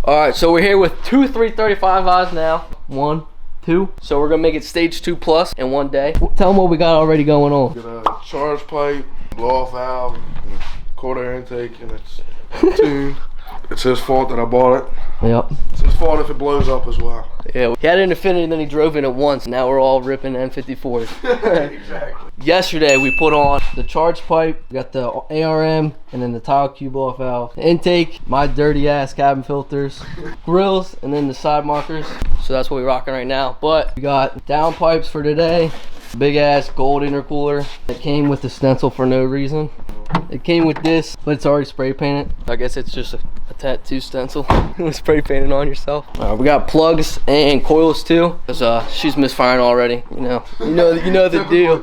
All right, so we're here with two 335is now. 1, 2. So we're gonna make it stage 2 plus in one day. Tell them what we got already going on. Got a charge pipe, blow off valve, and a cold air intake, and it's tuned. It's his fault that I bought it. Yep. It's his fault if it blows up as well. Yeah, he had an Infiniti and then he drove in it once. Now we're all ripping N54s. Exactly. Yesterday we put on the charge pipe, we got the ARM, and then the tile cube off valve. The intake, my dirty ass cabin filters, grills, and then the side markers. So that's what we're rocking right now. But we got down pipes for today. Big ass gold intercooler that came with the stencil for no reason. It came with this, but it's already spray painted. I guess it's just a tattoo stencil. Spray painted on yourself. We got plugs and coils too, because she's misfiring already. You know the deal.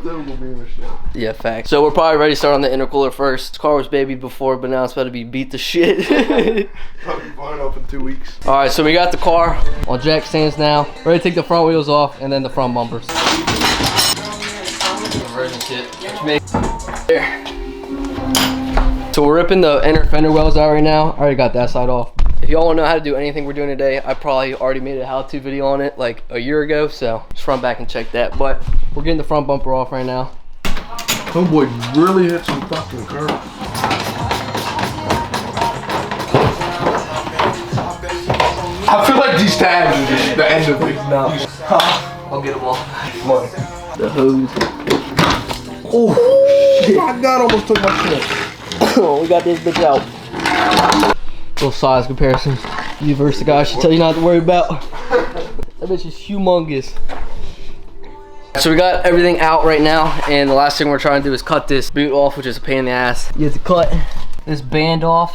Yeah, facts. So we're probably ready to start on the intercooler first. This car was babied before, but now it's about to be beat to shit. Probably flying up in 2 weeks. All right, so we got the car on jack stands now. Ready to take the front wheels off and then the front bumpers. Conversion kit. There. So we're ripping the inner fender wells out right now. I already got that side off. If y'all want to know how to do anything we're doing today, I probably already made a how-to video on it like a year ago, so just run back and check that. But we're getting the front bumper off right now. Homeboy really hit some fucking curve. I feel like these tabs are just the end of it. No. I'll get them all. Come on. The hose. Oh, shit. My God, almost took my shit. We got this bitch out. Little size comparison. You versus the guy should tell you not to worry about. That bitch is humongous. So we got everything out right now, and the last thing we're trying to do is cut this boot off, which is a pain in the ass. You have to cut this band off.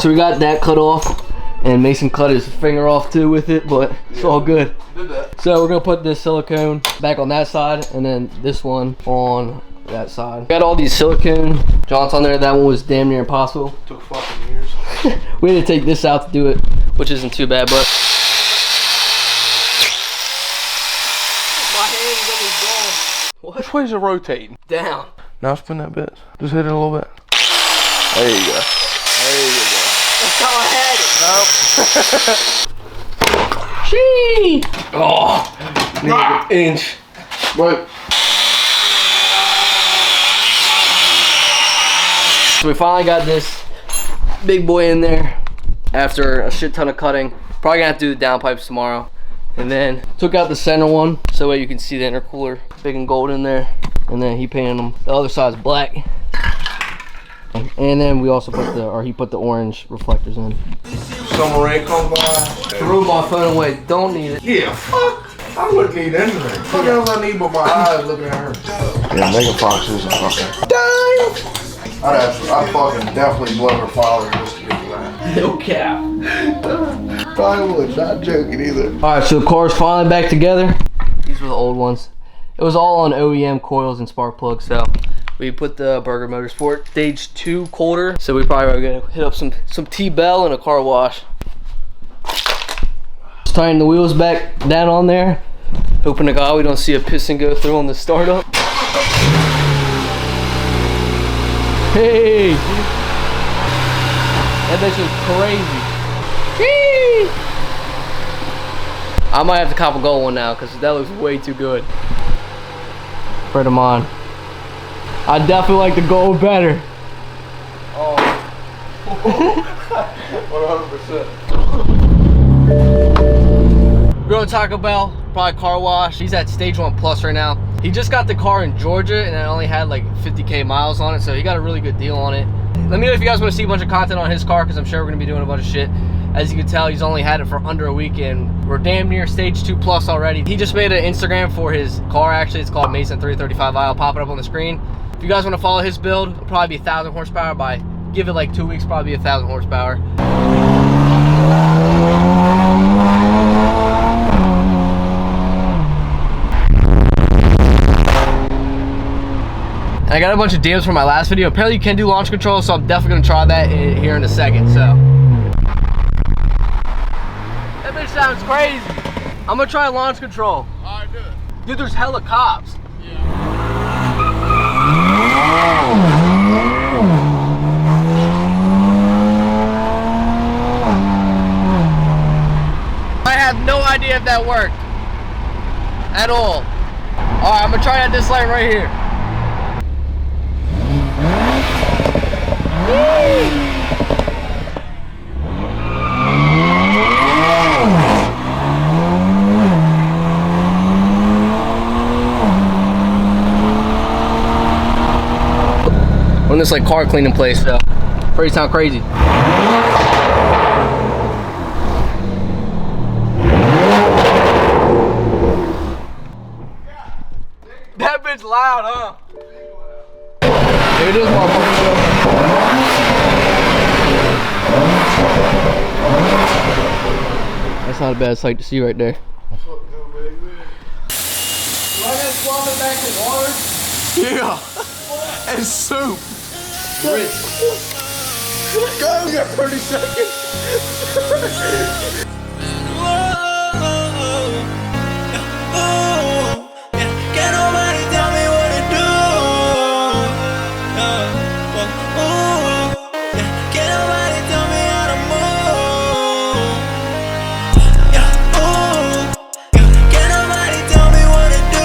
So we got that cut off, and Mason cut his finger off too with it, but it's all good. Did that. So we're gonna put this silicone back on that side, and then this one on that side. Got all these silicone joints on there. That one was damn near impossible. Took fucking years. We had to take this out to do it, which isn't too bad, but my hand's almost gone. What? Which way's it rotating? Down. Now spin that bit. Just hit it a little bit. There you go. There you go. That's how I had it. Nope. Gee! Oh, need an inch. But So we finally got this big boy in there after a shit ton of cutting. Probably gonna have to do the down pipes tomorrow. And then took out the center one so that you can see the intercooler, big and gold in there. And then he painted them. The other side's black. And then we also put he put the orange reflectors in. summer rain come by. Threw my phone away. Don't need it. Yeah, fuck. I wouldn't need anything. What else I need but my eyes looking at her? Yeah, Megan Fox is a fucking. Damn! I'd fucking definitely blow her father just to get that. No cap. I would, not joking either. Alright, so the car's finally back together. These were the old ones. It was all on OEM coils and spark plugs, so we put the Burger Motorsport stage 2 colder. So we probably are gonna hit up some T-Bell and a car wash. Just tying the wheels back down on there. Hoping to God we don't see a piston go through on the startup. Hey! That bitch is crazy. Whee! I might have to cop a gold one now because that looks way too good. Friend of mine. I definitely like the gold better. Oh. 100%. We're going to Taco Bell, probably car wash. He's at stage 1 plus right now. He just got the car in Georgia and it only had like 50K miles on it, so he got a really good deal on it. Let me know if you guys want to see a bunch of content on his car because I'm sure we're going to be doing a bunch of shit. As you can tell, he's only had it for under a week and we're damn near stage 2 plus already. He just made an Instagram for his car actually. It's called Mason 335i. I'll pop it up on the screen. If you guys want to follow his build, it'll probably be 1,000 horsepower. By give it like 2 weeks, probably be 1,000 horsepower. I got a bunch of DMs from my last video. Apparently you can do launch control, so I'm definitely gonna try that here in a second, so. That bitch sounds crazy. I'm gonna try launch control. Alright, do it. Dude, there's hella cops. Yeah. idea if that worked at all. All right, I'm gonna try at this light right here. On this like car cleaning place, so pretty sound crazy. That bitch loud, huh? Here it is, motherfucker. That's not a bad sight to see right there. Yeah. And soup. Rich. Go, we got 30 seconds. Can't nobody tell me what to do. Can't nobody tell me how to move. Can't nobody tell me what to do.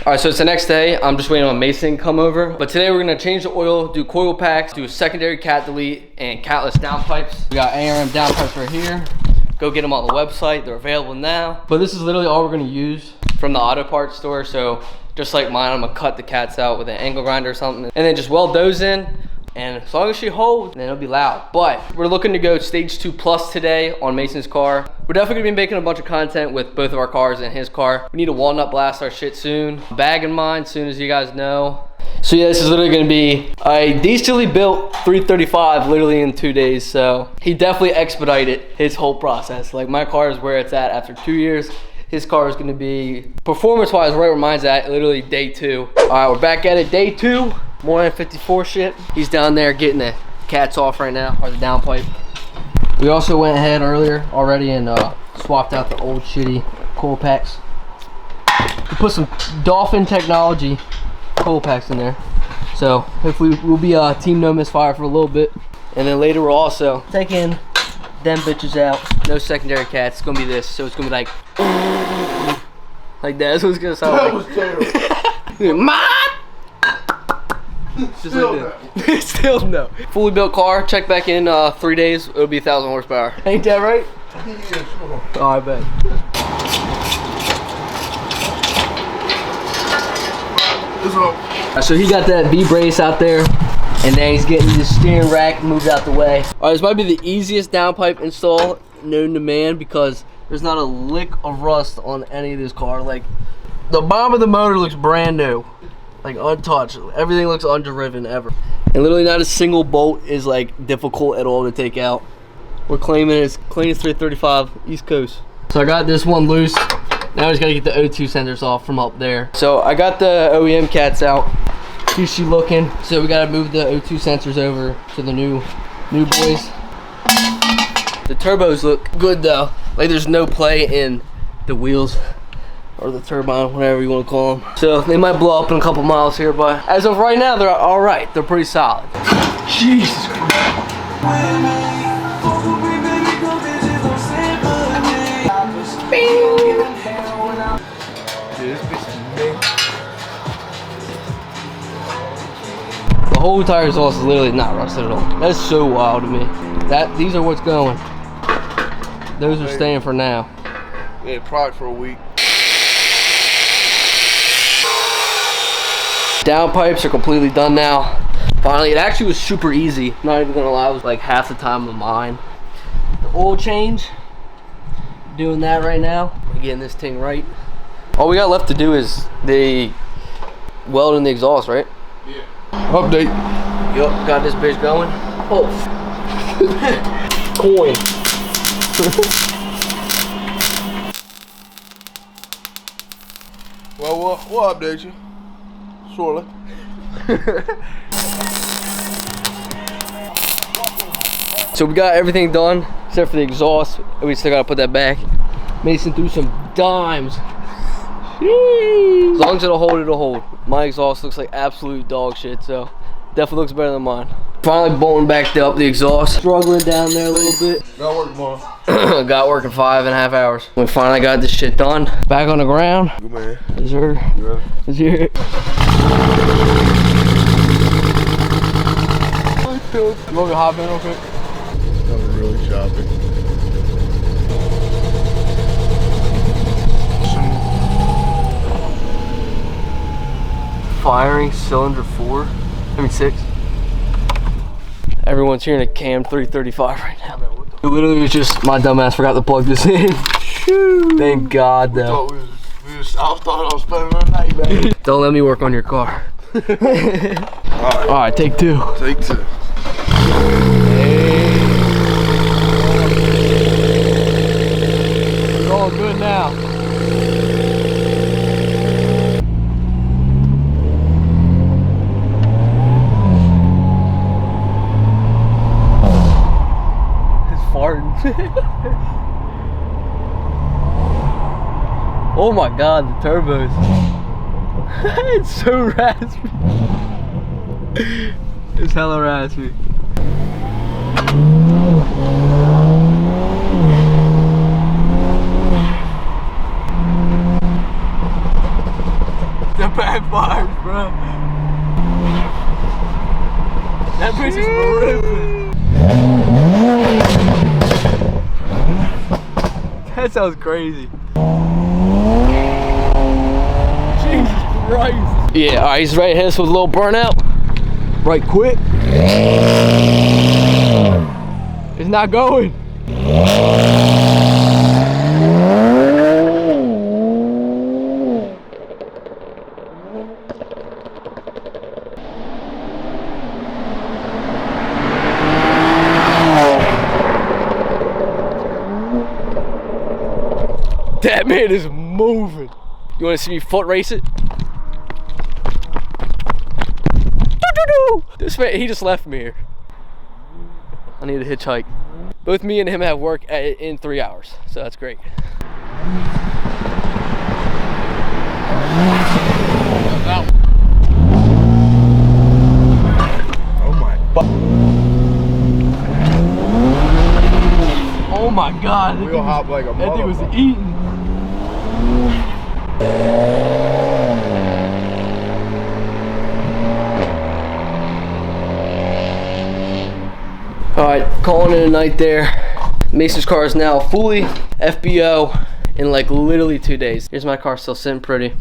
All right, so it's the next day. I'm just waiting on Mason to come over. But today we're gonna change the oil, do coil packs, do a secondary cat delete, and catless downpipes. We got ARM downpipes right here. Go get them on the website, they're available now. But this is literally all we're gonna use from the auto parts store. So just like mine, I'm gonna cut the cats out with an angle grinder or something, and then just weld those in. And as long as she holds, then it'll be loud. But we're looking to go stage 2 plus today on Mason's car. We're definitely gonna be making a bunch of content with both of our cars and his car. We need to walnut blast our shit soon. Bag in mind, soon as you guys know. So yeah, this is literally gonna be a decently built 335 literally in 2 days. So he definitely expedited his whole process. Like my car is where it's at after 2 years. His car is gonna be, performance-wise, right where mine's at, literally day 2. All right, we're back at it, day 2. More than 54 shit. He's down there getting the cats off right now, or the downpipe. We also went ahead earlier already and swapped out the old shitty coil packs. We put some Dolphin technology coil packs in there. So hopefully we'll be team no misfire for a little bit. And then later we're also taking them bitches out. No secondary cats, it's gonna be this. So it's gonna be like that. That's what it's gonna sound like. That was terrible. Mom! Just Still like that. Still no. Fully built car. Check back in 3 days. It'll be 1,000 horsepower. Ain't that right? Yeah, sure. Oh, I bet. So he got that B brace out there, and then he's getting the steering rack moved out the way. All right, this might be the easiest downpipe install known to man because there's not a lick of rust on any of this car. Like the bottom of the motor looks brand new. Like untouched. Everything looks undriven ever. And literally not a single bolt is like difficult at all to take out. We're claiming it's clean as 335 East Coast. So I got this one loose. Now I just gotta get the O2 sensors off from up there. So I got the OEM cats out. Here's she looking. So we gotta move the O2 sensors over to the new boys. The turbos look good though. Like there's no play in the wheels. Or the turbine, whatever you want to call them. So they might blow up in a couple miles here, but as of right now, they're all right. They're pretty solid. Jesus Christ. The whole tire exhaust is literally not rusted at all. That's so wild to me. These are what's going. Those are staying for now. Yeah, probably for a week. Downpipes are completely done now. Finally, it actually was super easy. Not even gonna lie, it was like half the time of mine. The oil change, doing that right now. Getting this thing right. All we got left to do is the weld in the exhaust, right? Yeah. Update. Yup, got this bitch going. Oh. Coin. Well, we'll update you. Shortly. So we got everything done except for the exhaust. We still gotta put that back. Mason threw some dimes. Jeez. As long as it'll hold, it'll hold. My exhaust looks like absolute dog shit, so definitely looks better than mine. Finally bolting back up the exhaust. Struggling down there a little bit. Got work tomorrow. Got work in 5.5 hours. We finally got this shit done. Back on the ground. Good man. Is her? You ready? Is here? You want me to hop in real quick? That was really choppy. Firing cylinder 6. Everyone's hearing a cam 335 right now. It literally was just my dumbass forgot to plug this in. Thank God though. I thought I was spending the night, baby. Don't let me work on your car. Alright, take 2. Take 2. We're all good now. Oh my God, the turbos. It's so raspy. It's hella raspy. The backfires, bro. That bitch is ripping. That sounds crazy. Jesus Christ. Yeah, alright, he's ready to hit us with a little burnout. Right quick. It's not going. That man is moving. You want to see me foot race it? This man, he just left me here. I need a hitchhike. Both me and him have work in 3 hours, so that's great. Oh my. Oh my God. We'll hop like a That thing was motherfucker. eating. Alright, calling it a night there. Mason's car is now fully FBO in like literally 2 days. Here's my car still sitting pretty.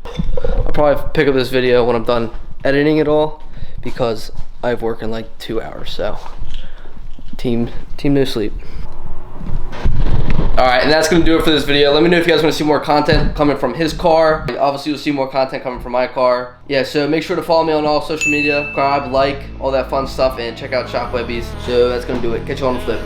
I'll probably pick up this video when I'm done editing it all because I have work in like 2 hours, so team no sleep. Alright, and that's going to do it for this video. Let me know if you guys want to see more content coming from his car. Obviously, you'll see more content coming from my car. Yeah, so make sure to follow me on all social media. Subscribe, like, all that fun stuff, and check out Shop Webbies. So that's going to do it. Catch you on the flip.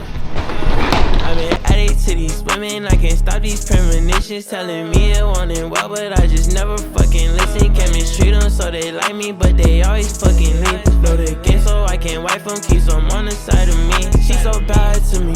I've been addicted to these women, I can't stop these premonitions telling me they wanting well, but I just never fucking listen. Chemistry them so they like me, but they always fucking leave. Know the game so I can't wipe them, keep some on the side of me. She so bad to me,